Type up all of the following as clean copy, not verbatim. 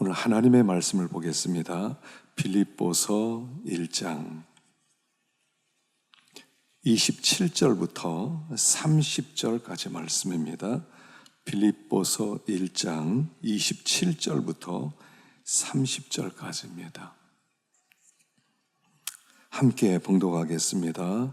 오늘 하나님의 말씀을 보겠습니다. 빌립보서 1장 27절부터 30절까지 말씀입니다. 빌립보서 1장 27절부터 30절까지입니다. 함께 봉독하겠습니다.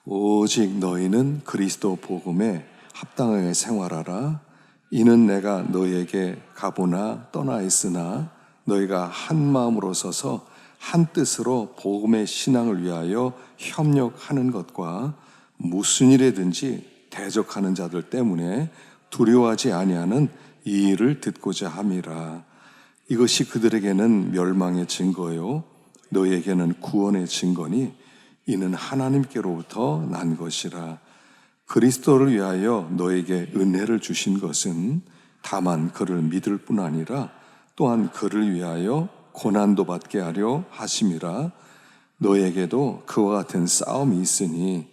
오직 너희는 그리스도 복음에 합당하게 생활하라. 이는 내가 너희에게 가보나 떠나 있으나 너희가 한 마음으로 서서 한 뜻으로 복음의 신앙을 위하여 협력하는 것과 무슨 일에든지 대적하는 자들 때문에 두려워하지 아니하는 이 일을 듣고자 함이라. 이것이 그들에게는 멸망의 증거요 너희에게는 구원의 증거니 이는 하나님께로부터 난 것이라. 그리스도를 위하여 너에게 은혜를 주신 것은 다만 그를 믿을 뿐 아니라 또한 그를 위하여 고난도 받게 하려 하심이라. 너에게도 그와 같은 싸움이 있으니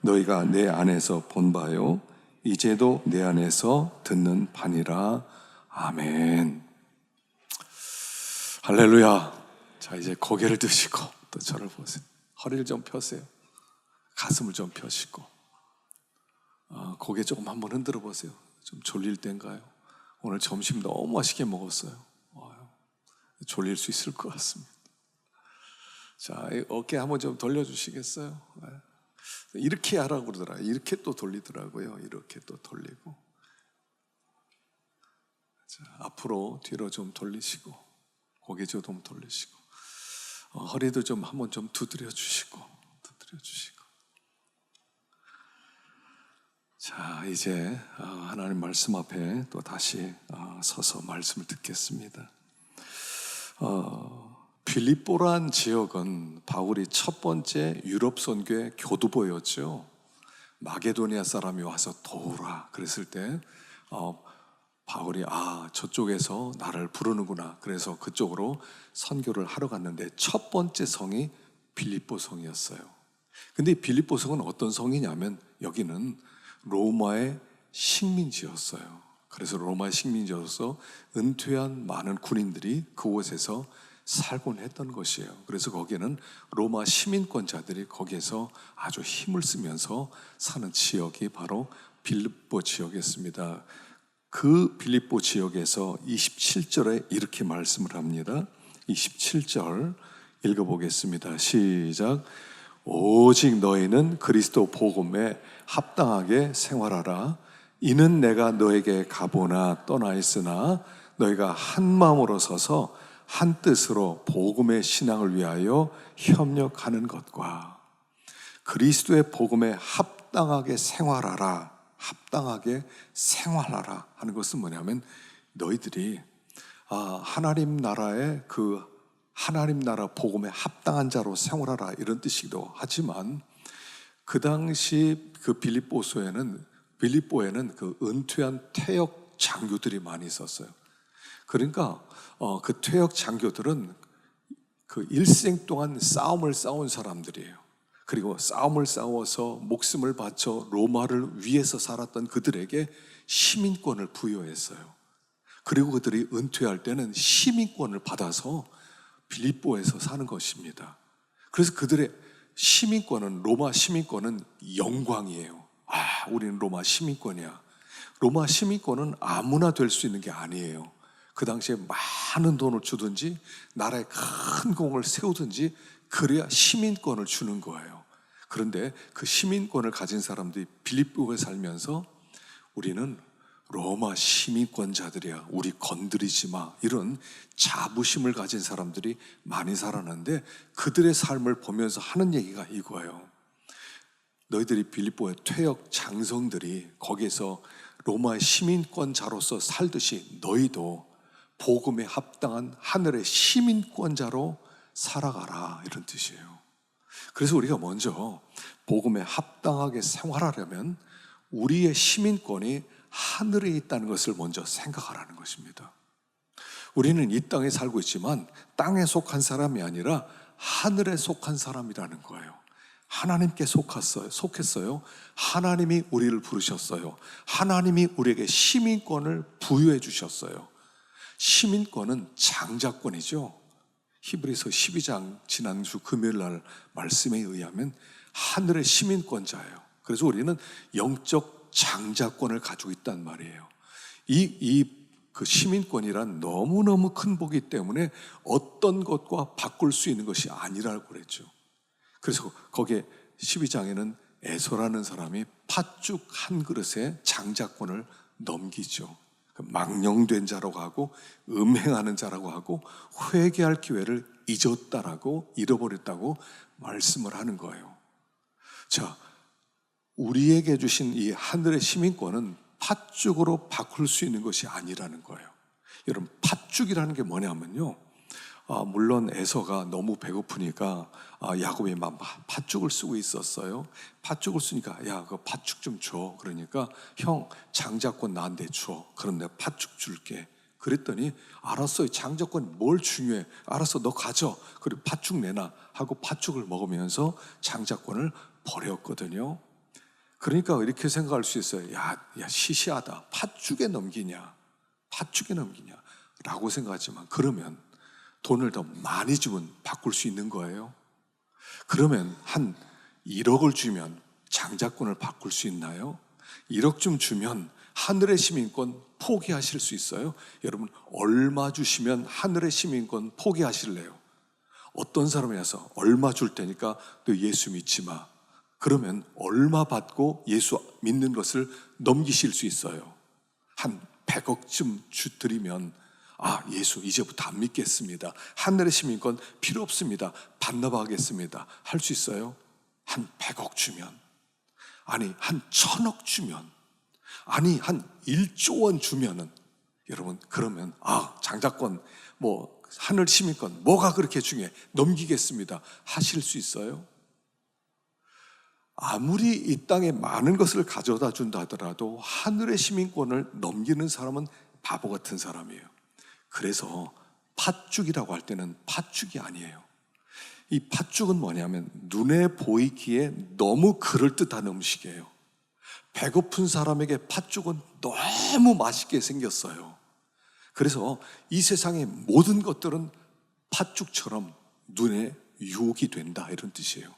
너희가 내 안에서 본 바요 이제도 내 안에서 듣는 바니라. 아멘. 할렐루야. 자, 이제 고개를 드시고 또 저를 보세요. 허리를 좀 펴세요. 가슴을 좀 펴시고 고개 조금 한번 흔들어 보세요. 좀 졸릴 때인가요? 오늘 점심 너무 맛있게 먹었어요. 졸릴 수 있을 것 같습니다. 자, 어깨 한번 좀 돌려주시겠어요? 이렇게 하라고 그러더라고요. 이렇게 또 돌리더라고요. 이렇게 또 돌리고. 자, 앞으로 뒤로 좀 돌리시고 고개 좀 돌리시고 허리도 좀 한번 좀 두드려 주시고. 자, 이제 하나님 말씀 앞에 또 다시 서서 말씀을 듣겠습니다. 빌립보란 지역은 바울이 첫 번째 유럽 선교의 교두보였죠. 마게도니아 사람이 와서 도우라 그랬을 때 바울이 저쪽에서 나를 부르는구나. 그래서 그쪽으로 선교를 하러 갔는데 첫 번째 성이 빌립보 성이었어요. 근데 빌립보 성은 어떤 성이냐면 여기는 로마의 식민지였어요. 그래서 로마의 식민지로서 은퇴한 많은 군인들이 그곳에서 살곤 했던 것이에요. 그래서 거기에는 로마 시민권자들이 거기에서 아주 힘을 쓰면서 사는 지역이 바로 빌립보 지역이었습니다. 그 빌립보 지역에서 27절에 이렇게 말씀을 합니다. 27절 읽어보겠습니다. 시작. 오직 너희는 그리스도 복음에 합당하게 생활하라. 이는 내가 너에게 가보나 떠나 있으나 너희가 한 마음으로 서서 한 뜻으로 복음의 신앙을 위하여 협력하는 것과 그리스도의 복음에 합당하게 생활하라. 합당하게 생활하라 하는 것은 뭐냐면 너희들이 하나님 나라의 하나님 나라 복음에 합당한 자로 생활하라 이런 뜻이기도 하지만 그 당시 그 빌립보에는 그 은퇴한 퇴역 장교들이 많이 있었어요. 그러니까 그 퇴역 장교들은 그 일생 동안 싸움을 싸운 사람들이에요. 그리고 싸움을 싸워서 목숨을 바쳐 로마를 위해서 살았던 그들에게 시민권을 부여했어요. 그리고 그들이 은퇴할 때는 시민권을 받아서 빌립보에서 사는 것입니다. 그래서 그들의 시민권은 로마 시민권은 영광이에요. 우리는 로마 시민권이야. 로마 시민권은 아무나 될 수 있는 게 아니에요. 그 당시에 많은 돈을 주든지 나라에 큰 공을 세우든지 그래야 시민권을 주는 거예요. 그런데 그 시민권을 가진 사람들이 빌립보에 살면서 우리는 로마 시민권자들이야. 우리 건드리지 마. 이런 자부심을 가진 사람들이 많이 살았는데 그들의 삶을 보면서 하는 얘기가 이거예요. 너희들이 빌립보의 퇴역 장성들이 거기에서 로마의 시민권자로서 살듯이 너희도 복음에 합당한 하늘의 시민권자로 살아가라 이런 뜻이에요. 그래서 우리가 먼저 복음에 합당하게 생활하려면 우리의 시민권이 하늘에 있다는 것을 먼저 생각하라는 것입니다. 우리는 이 땅에 살고 있지만 땅에 속한 사람이 아니라 하늘에 속한 사람이라는 거예요. 하나님께 속했어요. 하나님이 우리를 부르셨어요. 하나님이 우리에게 시민권을 부여해 주셨어요. 시민권은 장자권이죠. 히브리서 12장 지난주 금요일 날 말씀에 의하면 하늘의 시민권자예요. 그래서 우리는 영적 장자권을 가지고 있단 말이에요. 그 시민권이란 너무너무 큰 복이기 때문에 어떤 것과 바꿀 수 있는 것이 아니라고 그랬죠. 그래서 거기에 12장에는 에서라는 사람이 팥죽 한 그릇에 장자권을 넘기죠. 망령된 자라고 하고 음행하는 자라고 하고 회개할 기회를 잊었다라고 잃어버렸다고 말씀을 하는 거예요. 자, 우리에게 주신 이 하늘의 시민권은 팥죽으로 바꿀 수 있는 것이 아니라는 거예요. 여러분, 팥죽이라는 게 뭐냐면요, 물론 에서가 너무 배고프니까 야곱이 막 팥죽을 쓰고 있었어요. 팥죽을 쓰니까 야, 그 팥죽 좀 줘. 그러니까 형, 장자권 나한테 줘. 그럼 내가 팥죽 줄게. 그랬더니 알았어, 장자권 뭘 중요해. 알았어, 너 가져. 그리고 팥죽 내놔 하고 팥죽을 먹으면서 장자권을 버렸거든요. 그러니까 이렇게 생각할 수 있어요. 야, 시시하다. 팥죽에 넘기냐 라고 생각하지만, 그러면 돈을 더 많이 주면 바꿀 수 있는 거예요. 그러면 한 1억을 주면 장자권을 바꿀 수 있나요? 1억 좀 주면 하늘의 시민권 포기하실 수 있어요? 여러분, 얼마 주시면 하늘의 시민권 포기하실래요? 어떤 사람이 와서 얼마 줄 테니까 너 예수 믿지 마. 그러면 얼마 받고 예수 믿는 것을 넘기실 수 있어요? 한 100억쯤 드리면 예수 이제부터 안 믿겠습니다. 하늘의 시민권 필요 없습니다. 반납하겠습니다. 할 수 있어요? 한 100억 주면, 아니 한 1000억 주면, 아니 한 1조 원 주면은, 여러분, 그러면 장자권 하늘 시민권 뭐가 그렇게 중요해? 넘기겠습니다. 하실 수 있어요? 아무리 이 땅에 많은 것을 가져다 준다 하더라도 하늘의 시민권을 넘기는 사람은 바보 같은 사람이에요. 그래서 팥죽이라고 할 때는 팥죽이 아니에요. 이 팥죽은 뭐냐면 눈에 보이기에 너무 그럴듯한 음식이에요. 배고픈 사람에게 팥죽은 너무 맛있게 생겼어요. 그래서 이 세상의 모든 것들은 팥죽처럼 눈에 유혹이 된다, 이런 뜻이에요.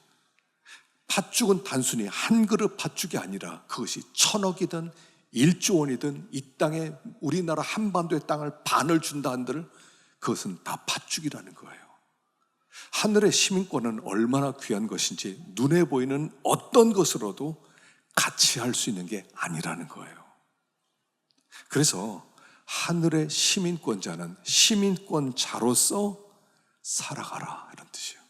팥죽은 단순히 한 그릇 팥죽이 아니라 그것이 1000억이든 1조 원이든 이 땅에 우리나라 한반도의 땅을 반을 준다 한들 그것은 다 팥죽이라는 거예요. 하늘의 시민권은 얼마나 귀한 것인지 눈에 보이는 어떤 것으로도 같이 할 수 있는 게 아니라는 거예요. 그래서 하늘의 시민권자는 시민권자로서 살아가라, 이런 뜻이에요.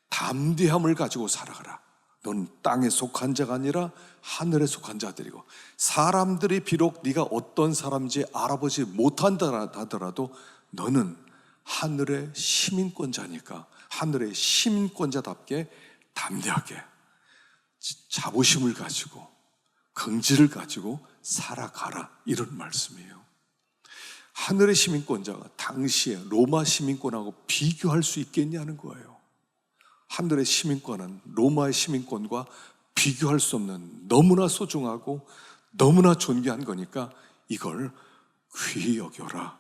담대함을 가지고 살아가라. 넌 땅에 속한 자가 아니라 하늘에 속한 자들이고, 사람들이 비록 네가 어떤 사람인지 알아보지 못한다 하더라도 너는 하늘의 시민권자니까 하늘의 시민권자답게 담대하게 자부심을 가지고 긍지를 가지고 살아가라, 이런 말씀이에요. 하늘의 시민권자가 당시에 로마 시민권하고 비교할 수 있겠냐는 거예요. 하늘의 시민권은 로마의 시민권과 비교할 수 없는 너무나 소중하고 너무나 존귀한 거니까 이걸 귀히 여겨라.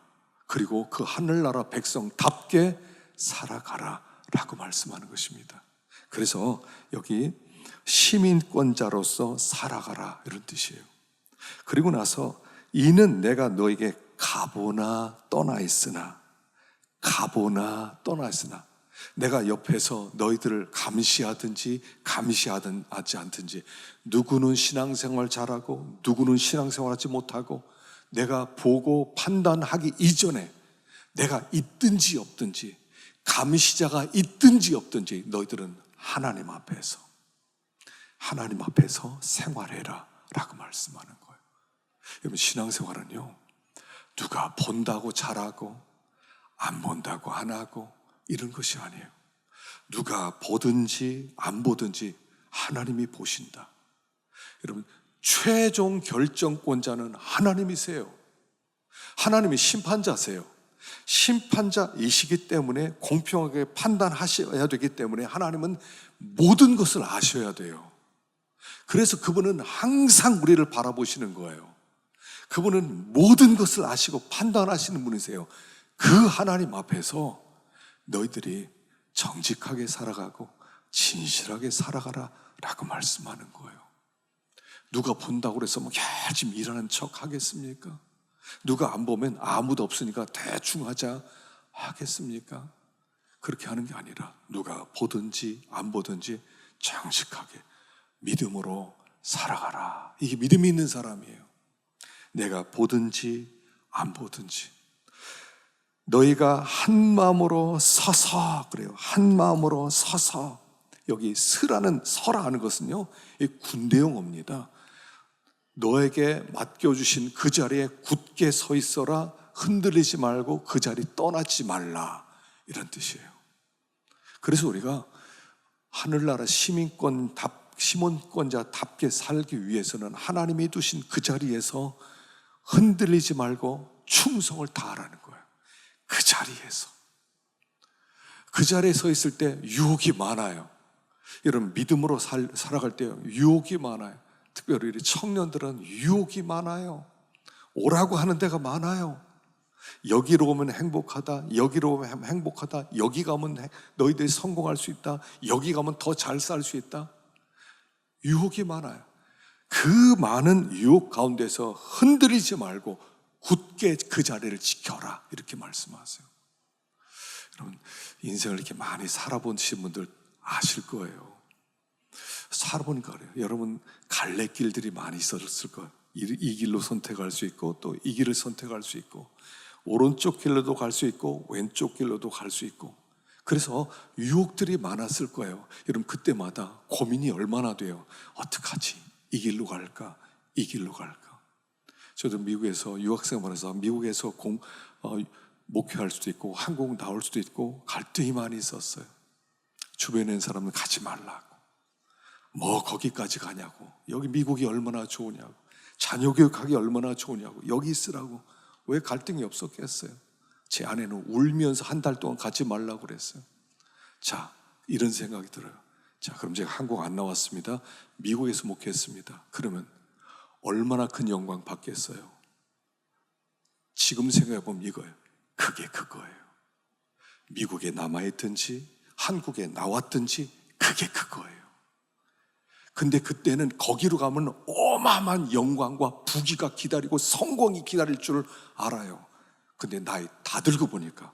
그리고 그 하늘나라 백성답게 살아가라 라고 말씀하는 것입니다. 그래서 여기 시민권자로서 살아가라, 이런 뜻이에요. 그리고 나서 이는 내가 너에게 가보나 떠나 있으나 내가 옆에서 너희들을 감시하든지 감시하지 않든지, 누구는 신앙생활 잘하고 누구는 신앙생활하지 못하고, 내가 보고 판단하기 이전에 내가 있든지 없든지, 감시자가 있든지 없든지 너희들은 하나님 앞에서 생활해라 라고 말씀하는 거예요. 여러분, 신앙생활은요, 누가 본다고 잘하고 안 본다고 안 하고 이런 것이 아니에요. 누가 보든지 안 보든지 하나님이 보신다. 여러분, 최종 결정권자는 하나님이세요. 하나님이 심판자세요. 심판자이시기 때문에 공평하게 판단하셔야 되기 때문에 하나님은 모든 것을 아셔야 돼요. 그래서 그분은 항상 우리를 바라보시는 거예요. 그분은 모든 것을 아시고 판단하시는 분이세요. 그 하나님 앞에서 너희들이 정직하게 살아가고 진실하게 살아가라 라고 말씀하는 거예요. 누가 본다고 해서 뭐 열심히 일하는 척 하겠습니까? 누가 안 보면 아무도 없으니까 대충 하자 하겠습니까? 그렇게 하는 게 아니라 누가 보든지 안 보든지 정직하게 믿음으로 살아가라. 이게 믿음이 있는 사람이에요. 내가 보든지 안 보든지 너희가 한 마음으로 서서, 그래요. 한 마음으로 서서. 여기 서라는 것은요, 이 군대용어입니다. 너에게 맡겨주신 그 자리에 굳게 서 있어라. 흔들리지 말고 그 자리 떠나지 말라. 이런 뜻이에요. 그래서 우리가 하늘나라 시민권자답게 살기 위해서는 하나님이 두신 그 자리에서 흔들리지 말고 충성을 다하라는 거예요. 그 자리에서. 그 자리에 서 있을 때 유혹이 많아요. 여러분, 믿음으로 살아갈 때 유혹이 많아요. 특별히 우리 청년들은 유혹이 많아요. 오라고 하는 데가 많아요. 여기로 오면 행복하다, 여기로 오면 행복하다, 여기 가면 너희들이 성공할 수 있다, 여기 가면 더 잘 살 수 있다. 유혹이 많아요. 그 많은 유혹 가운데서 흔들리지 말고 굳게 그 자리를 지켜라, 이렇게 말씀하세요. 여러분, 인생을 이렇게 많이 살아보신 분들 아실 거예요. 살아보니까 그래요. 여러분, 갈래길들이 많이 있었을 거예요. 이 길로 선택할 수 있고 또 이 길을 선택할 수 있고, 오른쪽 길로도 갈 수 있고 왼쪽 길로도 갈 수 있고, 그래서 유혹들이 많았을 거예요. 여러분, 그때마다 고민이 얼마나 돼요. 어떡하지? 이 길로 갈까? 이 길로 갈까? 저도 미국에서 유학생활해서 미국에서 목회할 수도 있고 한국 나올 수도 있고 갈등이 많이 있었어요. 주변에 있는 사람은 가지 말라고, 뭐 거기까지 가냐고, 여기 미국이 얼마나 좋으냐고, 자녀 교육하기 얼마나 좋으냐고, 여기 있으라고. 왜 갈등이 없었겠어요? 제 아내는 울면서 한 달 동안 가지 말라고 그랬어요. 자, 이런 생각이 들어요. 자, 그럼 제가 한국 안 나왔습니다. 미국에서 목회했습니다. 그러면 얼마나 큰 영광 받겠어요? 지금 생각해보면 이거예요. 그게 그거예요. 미국에 남아있든지 한국에 나왔든지 그게 그거예요. 근데 그때는 거기로 가면 어마어마한 영광과 부귀가 기다리고 성공이 기다릴 줄 알아요. 근데 나이 다 들고 보니까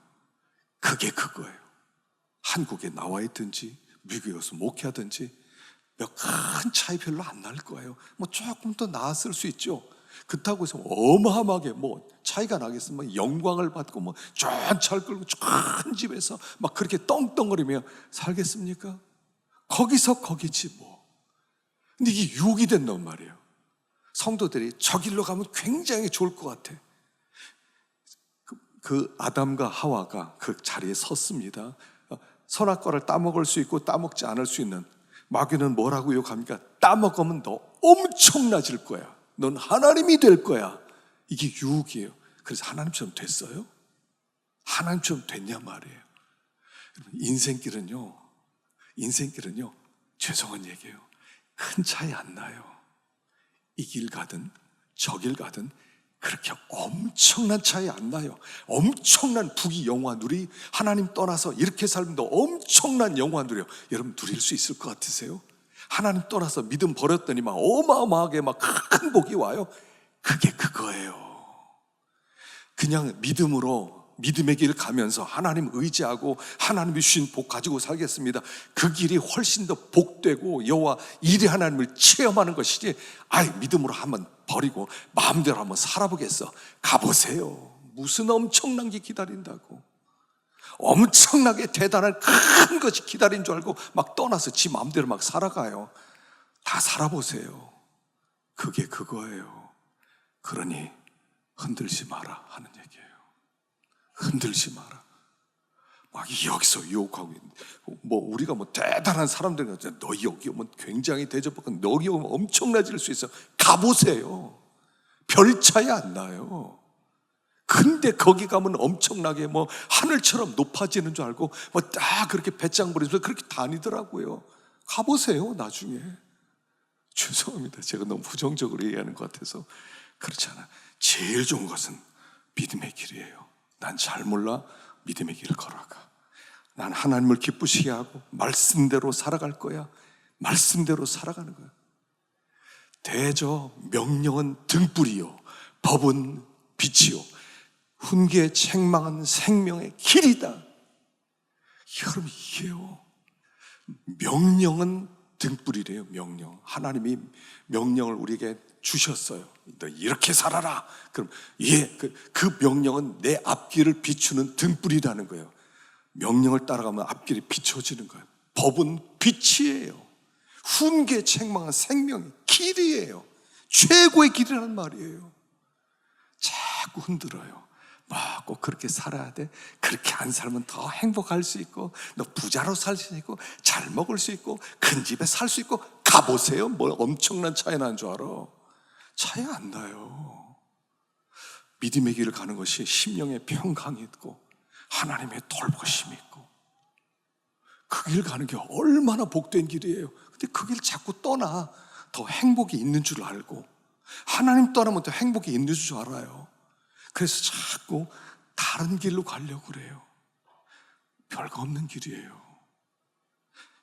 그게 그거예요. 한국에 나와 있든지 미국에 와서 목회하든지 몇 큰 차이 별로 안 날 거예요. 뭐 조금 더 나았을 수 있죠. 그렇다고 해서 어마어마하게 뭐 차이가 나겠으면 영광을 받고 뭐 좋은 차를 끌고 좋은 집에서 막 그렇게 떵떵거리며 살겠습니까? 거기서 거기지 뭐. 근데 이게 유혹이 된단 말이에요. 성도들이 저 길로 가면 굉장히 좋을 것 같아. 그 아담과 하와가 그 자리에 섰습니다. 선악과를 따먹을 수 있고 따먹지 않을 수 있는. 마귀는 뭐라고 유혹합니까? 따먹으면 너 엄청나질 거야. 넌 하나님이 될 거야. 이게 유혹이에요. 그래서 하나님처럼 됐어요? 하나님처럼 됐냐 말이에요. 인생길은요, 죄송한 얘기예요. 큰 차이 안 나요. 이 길 가든 저 길 가든 그렇게 엄청난 차이 안 나요. 엄청난 부귀 영화 누리, 하나님 떠나서 이렇게 살면 엄청난 영화 누려. 여러분, 누릴 수 있을 것 같으세요? 하나님 떠나서 믿음 버렸더니 막 어마어마하게 막 큰 복이 와요. 그게 그거예요. 그냥 믿음의 길 가면서 하나님 의지하고 하나님이 주신 복 가지고 살겠습니다. 그 길이 훨씬 더 복되고 여호와 일이 하나님을 체험하는 것이지, 믿음으로 한번 버리고 마음대로 한번 살아보겠어. 가보세요. 무슨 엄청난 게 기다린다고. 엄청나게 대단한 큰 것이 기다린 줄 알고 막 떠나서 지 마음대로 막 살아가요. 다 살아보세요. 그게 그거예요. 그러니 흔들지 마라 하는 얘기예요. 흔들지 마라. 막 여기서 유혹하고 있는데, 뭐 우리가 뭐 대단한 사람들이 너 여기 오면 굉장히 대접받고 너 여기 오면 엄청나질 수 있어. 가보세요. 별 차이 안 나요. 근데 거기 가면 엄청나게 뭐 하늘처럼 높아지는 줄 알고 뭐 딱 그렇게 배짱 부리면서 그렇게 다니더라고요. 가보세요. 나중에. 죄송합니다. 제가 너무 부정적으로 얘기하는 것 같아서. 그렇잖아. 제일 좋은 것은 믿음의 길이에요. 난 잘 몰라. 믿음의 길을 걸어가. 난 하나님을 기쁘시게 하고 말씀대로 살아갈 거야. 말씀대로 살아가는 거야. 대저 명령은 등불이요 법은 빛이요 훈계 책망은 생명의 길이다. 여러분, 이게요, 명령은 등불이래요. 명령. 하나님이 명령을 우리에게 주셨어요. 너 이렇게 살아라. 그럼 그 명령은 내 앞길을 비추는 등불이라는 거예요. 명령을 따라가면 앞길이 비춰지는 거예요. 법은 빛이에요. 훈계 책망은 생명의 길이에요. 최고의 길이라는 말이에요. 자꾸 흔들어요. 꼭 그렇게 살아야 돼. 그렇게 안 살면 더 행복할 수 있고, 너 부자로 살 수 있고, 잘 먹을 수 있고, 큰 집에 살 수 있고. 가보세요. 뭐 엄청난 차이 나는 줄 알아. 차이 안 나요. 믿음의 길을 가는 것이 심령의 평강이 있고 하나님의 돌보심이 있고, 그 길 가는 게 얼마나 복된 길이에요. 근데 그 길 자꾸 떠나. 더 행복이 있는 줄 알고, 하나님 떠나면 더 행복이 있는 줄 알아요. 그래서 자꾸 다른 길로 가려고 그래요. 별거 없는 길이에요.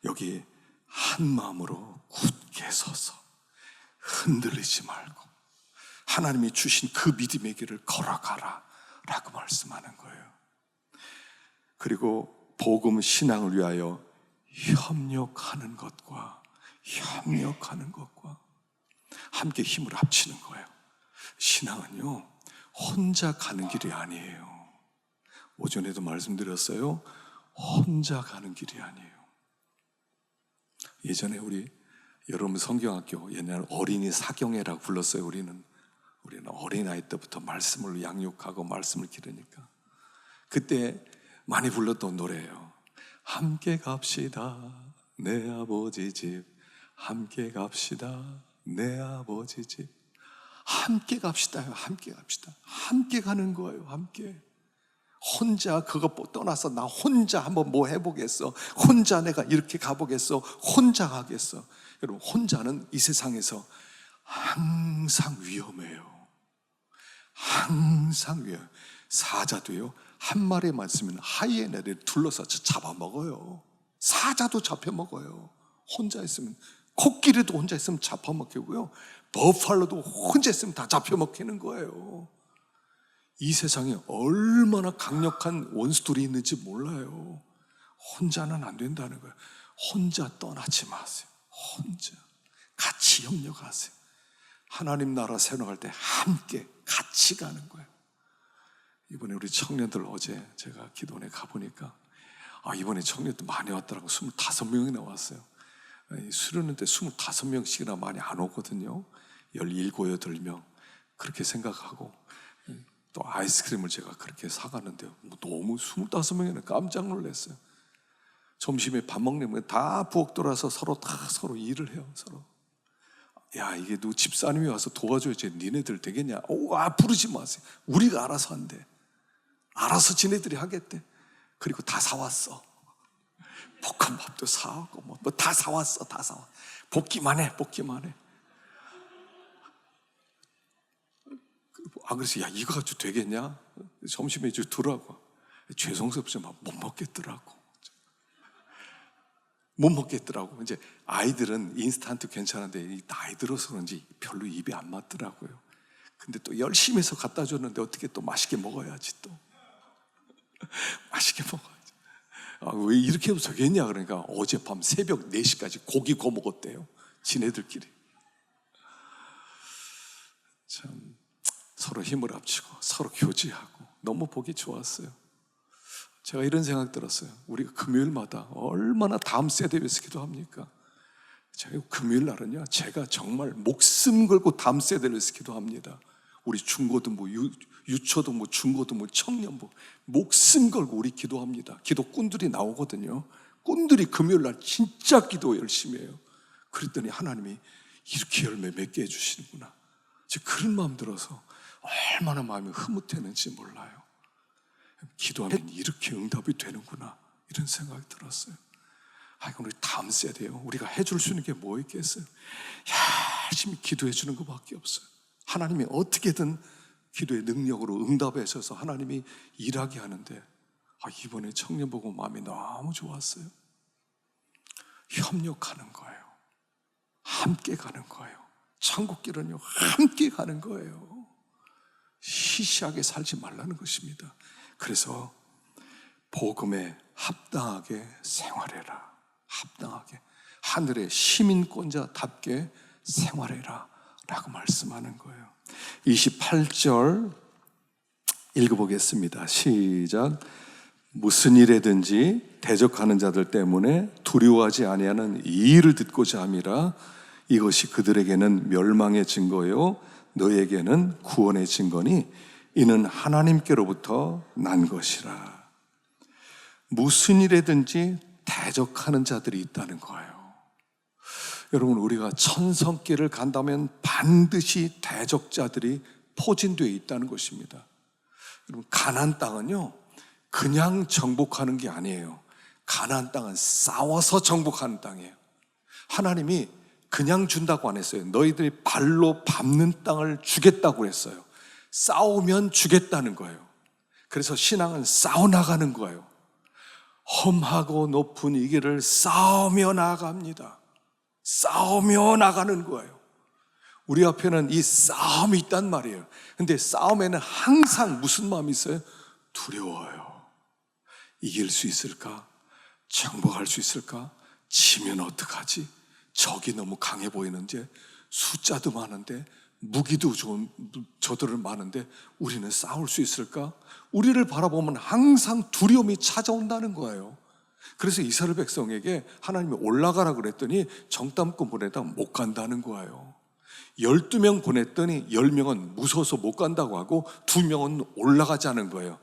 여기 한 마음으로 굳게 서서 흔들리지 말고 하나님이 주신 그 믿음의 길을 걸어가라 라고 말씀하는 거예요. 그리고 복음 신앙을 위하여 협력하는 것과 함께 힘을 합치는 거예요. 신앙은요, 혼자 가는 길이 아니에요. 오전에도 말씀드렸어요. 혼자 가는 길이 아니에요. 예전에 우리 여러분 성경학교 옛날 어린이 사경회라고 불렀어요. 우리는 어린아이 때부터 말씀을 양육하고 말씀을 기르니까 그때 많이 불렀던 노래예요. 함께 갑시다 내 아버지 집, 함께 갑시다 내 아버지 집. 함께 갑시다요. 함께 갑시다. 함께 가는 거예요. 함께. 혼자 그거 떠나서 나 혼자 한번 뭐 해보겠어, 혼자 내가 이렇게 가보겠어, 혼자 가겠어. 여러분, 혼자는 이 세상에서 항상 위험해요. 항상 위험해요. 사자도요, 한 마리만 있으면 하이에나를 둘러서 잡아먹어요. 사자도 잡혀먹어요. 혼자 있으면. 코끼리도 혼자 있으면 잡아먹히고요, 버팔로도 혼자 있으면 다 잡혀먹히는 거예요. 이 세상에 얼마나 강력한 원수들이 있는지 몰라요. 혼자는 안 된다는 거예요. 혼자 떠나지 마세요. 혼자 같이 협력하세요. 하나님 나라 세워나갈 때 함께 같이 가는 거예요. 이번에 우리 청년들 어제 제가 기도원에 가보니까 이번에 청년들 많이 왔더라고. 25명이나 왔어요. 수련회 때 25명씩이나 많이 안 오거든요. 17, 18명 그렇게 생각하고, 또 아이스크림을 제가 그렇게 사가는데요, 너무 25명이나 깜짝 놀랐어요. 점심에 밥 먹으면 다 부엌 돌아서 서로 일을 해요. 서로. 야, 이게 누구 집사님이 와서 도와줘야지 니네들 되겠냐? 부르지 마세요. 우리가 알아서 한대. 알아서 지네들이 하겠대. 그리고 다 사왔어. 볶음밥도 사오고 뭐 다 사왔어. 다 사와. 볶기만 해. 그래서 야, 이거 가지고 되겠냐? 점심에 이제 두라고. 죄송스럽지만 못 먹겠더라고. 이제 아이들은 인스턴트 괜찮은데 나이 들어서 그런지 별로 입에 안 맞더라고요. 근데 또 열심히 해서 갖다 줬는데 어떻게 또 맛있게 먹어야지 또. 맛있게 먹어야지. 왜 이렇게 해도 되겠냐? 그러니까 어젯밤 새벽 4시까지 고기 구워 먹었대요. 지네들끼리. 참 서로 힘을 합치고 서로 교제하고 너무 보기 좋았어요. 제가 이런 생각 들었어요. 우리가 금요일마다 얼마나 다음 세대 위해서 기도합니까? 제가 금요일 날은요, 제가 정말 목숨 걸고 다음 세대를 위해서 기도합니다. 우리 중고등부, 유초등부, 중고등부, 청년부 목숨 걸고 우리 기도합니다. 기도꾼들이 나오거든요. 꾼들이 금요일 날 진짜 기도 열심히 해요. 그랬더니 하나님이 이렇게 열매 맺게 해주시는구나. 그런 마음 들어서 얼마나 마음이 흐뭇했는지 몰라요. 기도하면 이렇게 응답이 되는구나, 이런 생각이 들었어요. 우리 다음 세대요, 우리가 해줄 수 있는 게 뭐 있겠어요? 열심히 기도해 주는 것밖에 없어요. 하나님이 어떻게든 기도의 능력으로 응답하셔서 하나님이 일하게 하는데, 이번에 청년 보고 마음이 너무 좋았어요. 협력하는 거예요. 함께 가는 거예요. 천국길은요, 함께 가는 거예요. 시시하게 살지 말라는 것입니다. 그래서 복음에 합당하게 생활해라. 합당하게. 하늘의 시민권자답게 생활해라 라고 말씀하는 거예요. 28절 읽어보겠습니다. 시작. 무슨 일에든지 대적하는 자들 때문에 두려워하지 아니하는 이 일을 듣고자 함이라. 이것이 그들에게는 멸망의 증거요 너에게는 구원의 증거니 이는 하나님께로부터 난 것이라. 무슨 일에든지 대적하는 자들이 있다는 거예요. 여러분, 우리가 천성길을 간다면 반드시 대적자들이 포진되어 있다는 것입니다. 여러분, 가나안 땅은요, 그냥 정복하는 게 아니에요. 가나안 땅은 싸워서 정복하는 땅이에요. 하나님이 그냥 준다고 안 했어요. 너희들이 발로 밟는 땅을 주겠다고 했어요. 싸우면 주겠다는 거예요. 그래서 신앙은 싸워나가는 거예요. 험하고 높은 이 길을 싸우며 나아갑니다. 싸우며 나가는 거예요. 우리 앞에는 이 싸움이 있단 말이에요. 근데 싸움에는 항상 무슨 마음이 있어요? 두려워요. 이길 수 있을까? 정복할 수 있을까? 지면 어떡하지? 적이 너무 강해 보이는데, 숫자도 많은데, 무기도 좋은 저들은 많은데 우리는 싸울 수 있을까? 우리를 바라보면 항상 두려움이 찾아온다는 거예요. 그래서 이스라엘 백성에게 하나님이 올라가라 그랬더니 정탐꾼 보내다 못 간다는 거예요. 12명 보냈더니 10명은 무서워서 못 간다고 하고 2명은 올라가자는 거예요.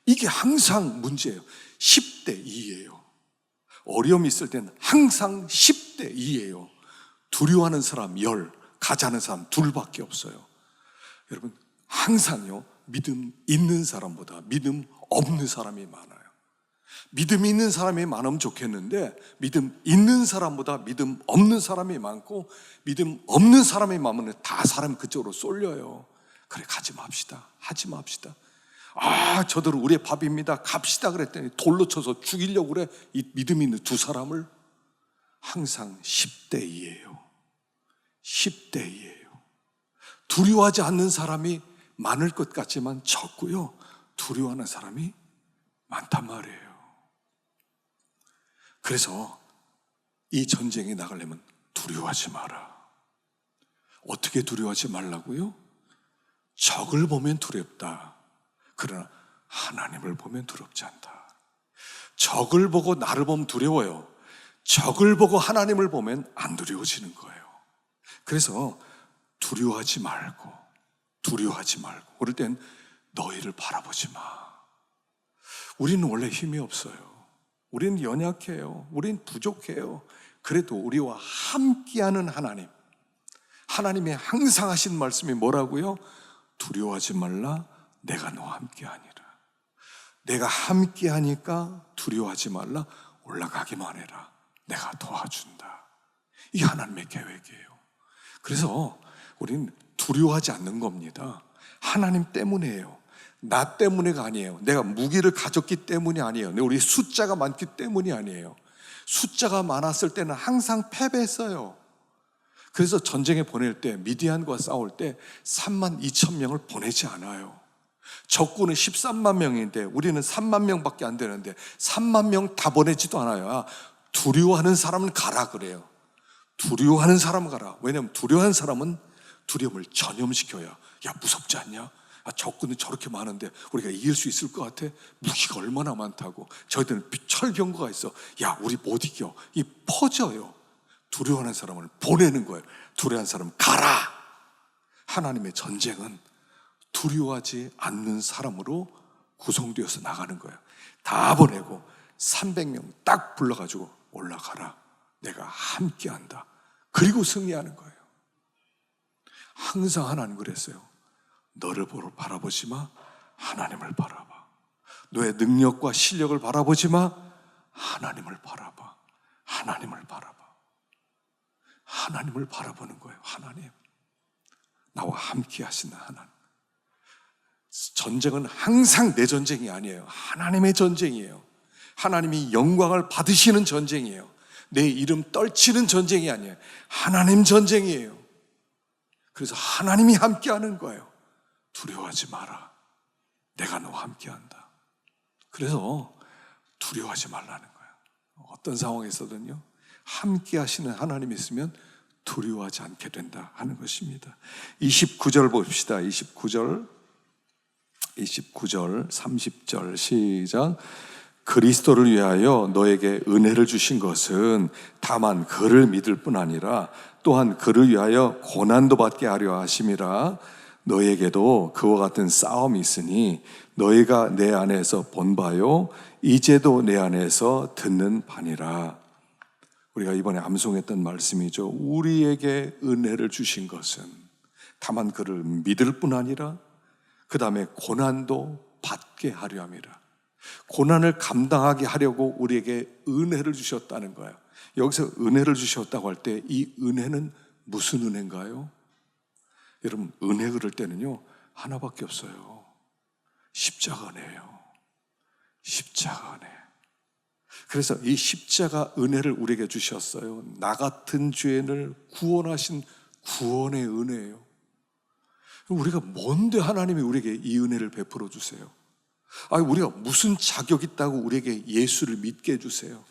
이게 항상 문제예요. 10대 2예요. 어려움이 있을 때는 항상 10대 2예요. 두려워하는 사람 10, 가자는 사람 2밖에 없어요. 여러분, 항상요, 믿음 있는 사람보다 믿음 없는 사람이 많아요. 믿음 있는 사람이 많으면 좋겠는데 믿음 있는 사람보다 믿음 없는 사람이 많고, 믿음 없는 사람이 많으면 다 사람이 그쪽으로 쏠려요. 그래, 가지 맙시다. 하지 맙시다. 저들은 우리의 밥입니다. 갑시다 그랬더니 돌로 쳐서 죽이려고 그래. 이 믿음 있는 두 사람을. 항상 10대 2예요. 10대 2예요. 두려워하지 않는 사람이 많을 것 같지만 적고요, 두려워하는 사람이 많단 말이에요. 그래서 이 전쟁에 나가려면 두려워하지 마라. 어떻게 두려워하지 말라고요? 적을 보면 두렵다. 그러나 하나님을 보면 두렵지 않다. 적을 보고 나를 보면 두려워요. 적을 보고 하나님을 보면 안 두려워지는 거예요. 그래서 두려워하지 말고 그럴 땐 너희를 바라보지 마. 우리는 원래 힘이 없어요. 우리는 연약해요. 우리는 부족해요. 그래도 우리와 함께하는 하나님의 항상 하신 말씀이 뭐라고요? 두려워하지 말라, 내가 너와 함께하니라. 내가 함께하니까 두려워하지 말라, 올라가기만 해라, 내가 도와준다. 이게 하나님의 계획이에요. 그래서 우리는 두려워하지 않는 겁니다. 하나님 때문이에요. 나 때문에가 아니에요. 내가 무기를 가졌기 때문이 아니에요. 우리 숫자가 많기 때문이 아니에요. 숫자가 많았을 때는 항상 패배했어요. 그래서 전쟁에 보낼 때, 미디안과 싸울 때 3만 2천 명을 보내지 않아요. 적군은 13만 명인데 우리는 3만 명밖에 안 되는데 3만 명 다 보내지도 않아요. 두려워하는 사람은 가라 그래요. 두려워하는 사람은 가라. 왜냐하면 두려워하는 사람은 두려움을 전염시켜야, 야, 무섭지 않냐? 적군은 저렇게 많은데 우리가 이길 수 있을 것 같아? 무기가 얼마나 많다고. 저희들은 철병거가 있어. 야, 우리 못 이겨. 이 퍼져요. 두려워하는 사람을 보내는 거예요. 두려워하는 사람 가라. 하나님의 전쟁은 두려워하지 않는 사람으로 구성되어서 나가는 거예요. 다 보내고 300명 딱 불러가지고 올라가라. 내가 함께한다. 그리고 승리하는 거예요. 항상 하나님 그랬어요. 너를 바라보지 마, 하나님을 바라봐. 너의 능력과 실력을 바라보지 마, 하나님을 바라봐. 하나님을 바라봐. 하나님을 바라보는 거예요. 하나님, 나와 함께 하시는 하나님. 전쟁은 항상 내 전쟁이 아니에요. 하나님의 전쟁이에요. 하나님이 영광을 받으시는 전쟁이에요. 내 이름 떨치는 전쟁이 아니에요. 하나님 전쟁이에요. 그래서 하나님이 함께하는 거예요. 두려워하지 마라. 내가 너와 함께한다. 그래서 두려워하지 말라는 거예요. 어떤 상황에서든요, 함께하시는 하나님이 있으면 두려워하지 않게 된다 하는 것입니다. 29절 봅시다. 29절, 30절 시작. 그리스도를 위하여 너에게 은혜를 주신 것은 다만 그를 믿을 뿐 아니라 또한 그를 위하여 고난도 받게 하려 하심이라. 너에게도 그와 같은 싸움이 있으니 너희가 내 안에서 본 바요 이제도 내 안에서 듣는 바니라. 우리가 이번에 암송했던 말씀이죠. 우리에게 은혜를 주신 것은 다만 그를 믿을 뿐 아니라 그 다음에 고난도 받게 하려 함이라. 고난을 감당하게 하려고 우리에게 은혜를 주셨다는 거예요. 여기서 은혜를 주셨다고 할 때 이 은혜는 무슨 은혜인가요? 여러분, 은혜 그럴 때는요 하나밖에 없어요. 십자가 은혜예요. 십자가 은혜. 그래서 이 십자가 은혜를 우리에게 주셨어요. 나 같은 죄인을 구원하신 구원의 은혜예요. 우리가 뭔데 하나님이 우리에게 이 은혜를 베풀어 주세요? 우리가 무슨 자격 있다고 우리에게 예수를 믿게 해주세요?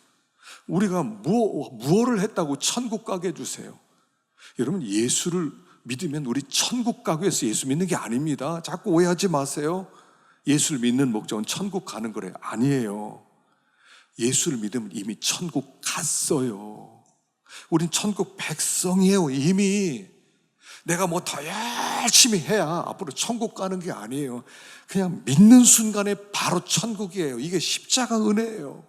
우리가 무엇을 했다고 천국 가게 해주세요? 여러분, 예수를 믿으면 우리 천국 가기 위해서 예수 믿는 게 아닙니다. 자꾸 오해하지 마세요. 예수를 믿는 목적은 천국 가는 거래요. 아니에요. 예수를 믿으면 이미 천국 갔어요. 우린 천국 백성이에요. 이미. 내가 뭐 더 열심히 해야 앞으로 천국 가는 게 아니에요. 그냥 믿는 순간에 바로 천국이에요. 이게 십자가 은혜예요.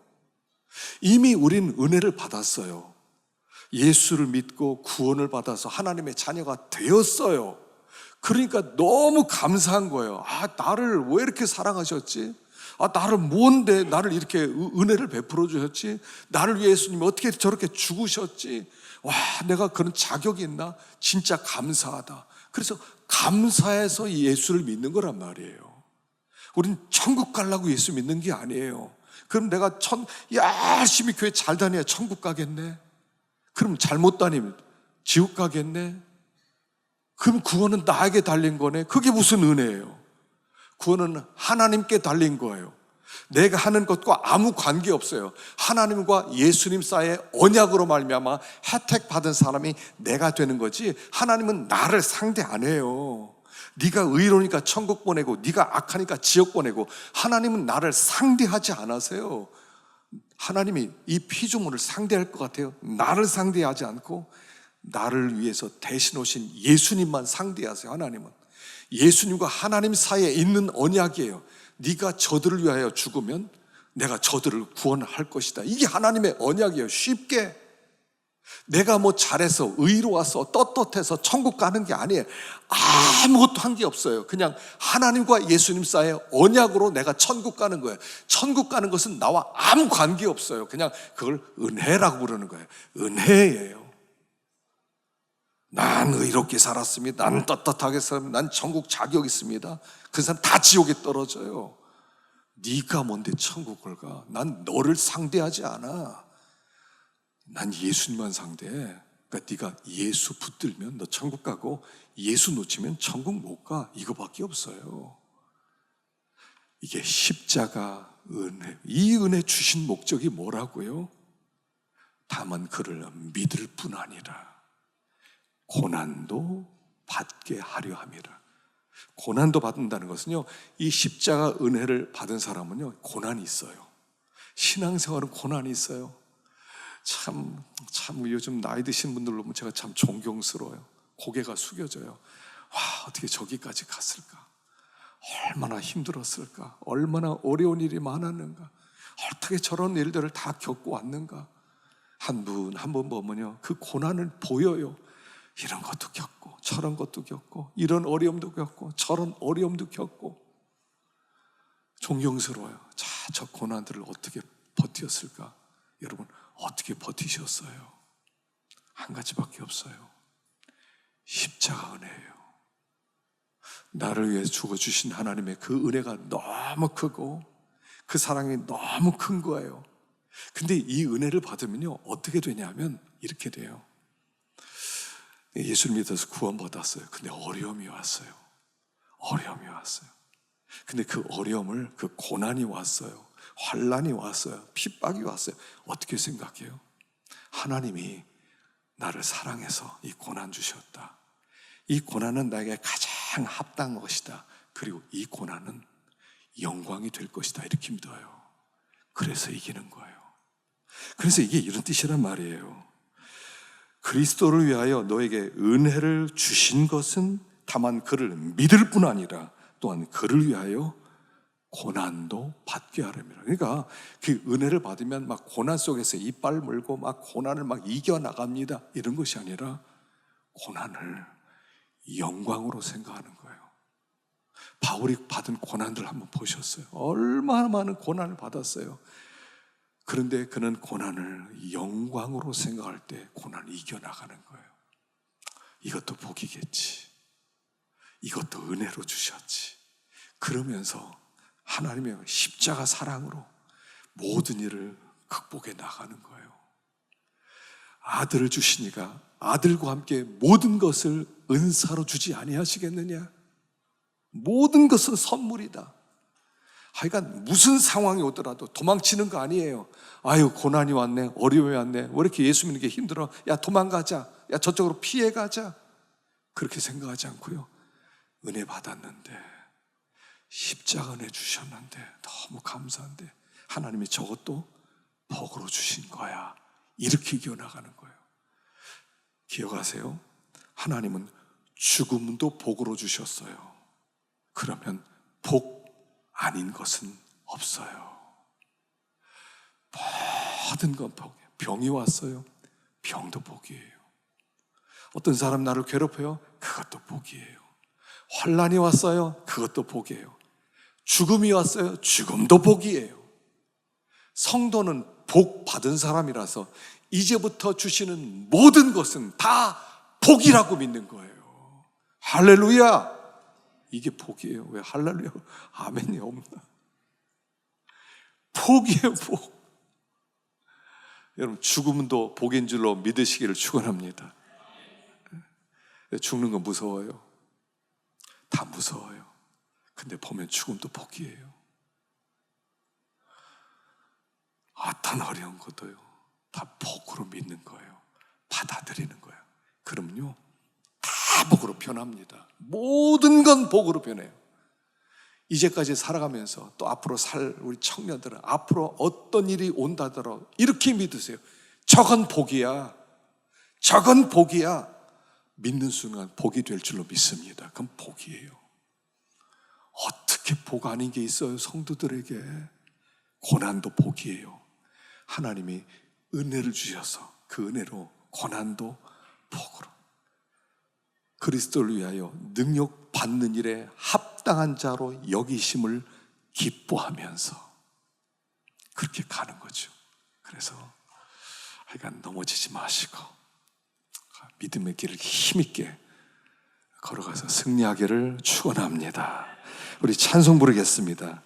이미 우린 은혜를 받았어요. 예수를 믿고 구원을 받아서 하나님의 자녀가 되었어요. 그러니까 너무 감사한 거예요. 나를 왜 이렇게 사랑하셨지? 나를 뭔데 나를 이렇게 은혜를 베풀어 주셨지? 나를 위해 예수님이 어떻게 저렇게 죽으셨지? 내가 그런 자격이 있나? 진짜 감사하다. 그래서 감사해서 예수를 믿는 거란 말이에요. 우린 천국 가려고 예수 믿는 게 아니에요. 그럼 내가 열심히 교회 잘 다녀야 천국 가겠네? 그럼 잘못 다니면 지옥 가겠네? 그럼 구원은 나에게 달린 거네? 그게 무슨 은혜예요? 구원은 하나님께 달린 거예요. 내가 하는 것과 아무 관계 없어요. 하나님과 예수님 사이의 언약으로 말미암아 혜택 받은 사람이 내가 되는 거지, 하나님은 나를 상대 안 해요. 네가 의로우니까 천국 보내고 네가 악하니까 지옥 보내고, 하나님은 나를 상대하지 않으세요. 하나님이 이 피조물을 상대할 것 같아요? 나를 상대하지 않고 나를 위해서 대신 오신 예수님만 상대하세요. 하나님은 예수님과 하나님 사이에 있는 언약이에요. 네가 저들을 위하여 죽으면 내가 저들을 구원할 것이다. 이게 하나님의 언약이에요. 쉽게 내가 뭐 잘해서 의로워서 떳떳해서 천국 가는 게 아니에요. 아무것도 한 게 없어요. 그냥 하나님과 예수님 사이의 언약으로 내가 천국 가는 거예요. 천국 가는 것은 나와 아무 관계 없어요. 그냥 그걸 은혜라고 부르는 거예요. 은혜예요. 난 의롭게 살았습니다. 나는 떳떳하게 살았습니다. 난 천국 자격 있습니다. 그 사람 다 지옥에 떨어져요. 네가 뭔데 천국을 가? 난 너를 상대하지 않아. 난 예수님만 상대해. 그러니까 네가 예수 붙들면 너 천국 가고, 예수 놓치면 천국 못 가. 이거밖에 없어요. 이게 십자가 은혜. 이 은혜 주신 목적이 뭐라고요? 다만 그를 믿을 뿐 아니라 고난도 받게 하려 함이라. 고난도 받는다는 것은요, 이 십자가 은혜를 받은 사람은요, 고난이 있어요. 신앙생활은 고난이 있어요. 참 요즘 나이 드신 분들 보면 제가 참 존경스러워요. 고개가 숙여져요. 어떻게 저기까지 갔을까? 얼마나 힘들었을까? 얼마나 어려운 일이 많았는가? 어떻게 저런 일들을 다 겪고 왔는가? 한 분 보면요, 그 고난을 보여요. 이런 것도 겪고 저런 것도 겪고 이런 어려움도 겪고 저런 어려움도 겪고. 존경스러워요. 저 고난들을 어떻게 버텼을까? 여러분, 어떻게 버티셨어요? 한 가지밖에 없어요. 십자가 은혜예요. 나를 위해 죽어주신 하나님의 그 은혜가 너무 크고 그 사랑이 너무 큰 거예요. 근데 이 은혜를 받으면요, 어떻게 되냐면 이렇게 돼요. 예수를 믿어서 구원받았어요. 근데 어려움이 왔어요. 어려움이 왔어요. 근데 그 어려움을, 그 고난이 왔어요. 환난이 왔어요. 핍박이 왔어요. 어떻게 생각해요? 하나님이 나를 사랑해서 이 고난 주셨다. 이 고난은 나에게 가장 합당한 것이다. 그리고 이 고난은 영광이 될 것이다. 이렇게 믿어요. 그래서 이기는 거예요. 그래서 이게 이런 뜻이란 말이에요. 그리스도를 위하여 너에게 은혜를 주신 것은 다만 그를 믿을 뿐 아니라 또한 그를 위하여 고난도 받게 하려면. 그러니까 그 은혜를 받으면 막 고난 속에서 이빨 물고 막 고난을 막 이겨나갑니다. 이런 것이 아니라 고난을 영광으로 생각하는 거예요. 바울이 받은 고난들 한번 보셨어요? 얼마나 많은 고난을 받았어요. 그런데 그는 고난을 영광으로 생각할 때 고난을 이겨나가는 거예요. 이것도 복이겠지. 이것도 은혜로 주셨지. 그러면서 하나님의 십자가 사랑으로 모든 일을 극복해 나가는 거예요. 아들을 주시니까 아들과 함께 모든 것을 은사로 주지 아니하시겠느냐? 모든 것은 선물이다. 하여간 무슨 상황이 오더라도 도망치는 거 아니에요. 아유, 고난이 왔네, 어려움이 왔네, 왜 이렇게 예수 믿는 게 힘들어? 야, 도망가자. 야, 저쪽으로 피해가자. 그렇게 생각하지 않고요, 은혜 받았는데, 십자가 은혜 주셨는데 너무 감사한데 하나님이 저것도 복으로 주신 거야. 이렇게 이겨나가는 거예요. 기억하세요? 하나님은 죽음도 복으로 주셨어요. 그러면 복 아닌 것은 없어요. 모든 건 복이에요. 병이 왔어요. 병도 복이에요. 어떤 사람 나를 괴롭혀요. 그것도 복이에요. 환난이 왔어요. 그것도 복이에요. 죽음이 왔어요. 죽음도 복이에요. 성도는 복 받은 사람이라서 이제부터 주시는 모든 것은 다 복이라고 믿는 거예요. 할렐루야! 이게 복이에요. 왜 할렐루야, 아멘이 없나? 복이에요, 복. 여러분, 죽음도 복인 줄로 믿으시기를 축원합니다. 죽는 건 무서워요. 다 무서워요. 근데 보면 죽음도 복이에요. 어떤 어려운 것도요, 다 복으로 믿는 거예요. 받아들이는 거예요. 그럼요, 다 복으로 변합니다. 모든 건 복으로 변해요. 이제까지 살아가면서 또 앞으로 살 우리 청년들은 앞으로 어떤 일이 온다더라도 이렇게 믿으세요. 저건 복이야. 저건 복이야. 믿는 순간 복이 될 줄로 믿습니다. 그건 복이에요. 어떻게 복 아닌 게 있어요? 성도들에게 고난도 복이에요. 하나님이 은혜를 주셔서 그 은혜로 고난도 복으로 그리스도를 위하여 능력 받는 일에 합당한 자로 여기심을 기뻐하면서 그렇게 가는 거죠. 그래서 하여간 넘어지지 마시고 믿음의 길을 힘있게 걸어가서 승리하기를 축원합니다. 우리 찬송 부르겠습니다.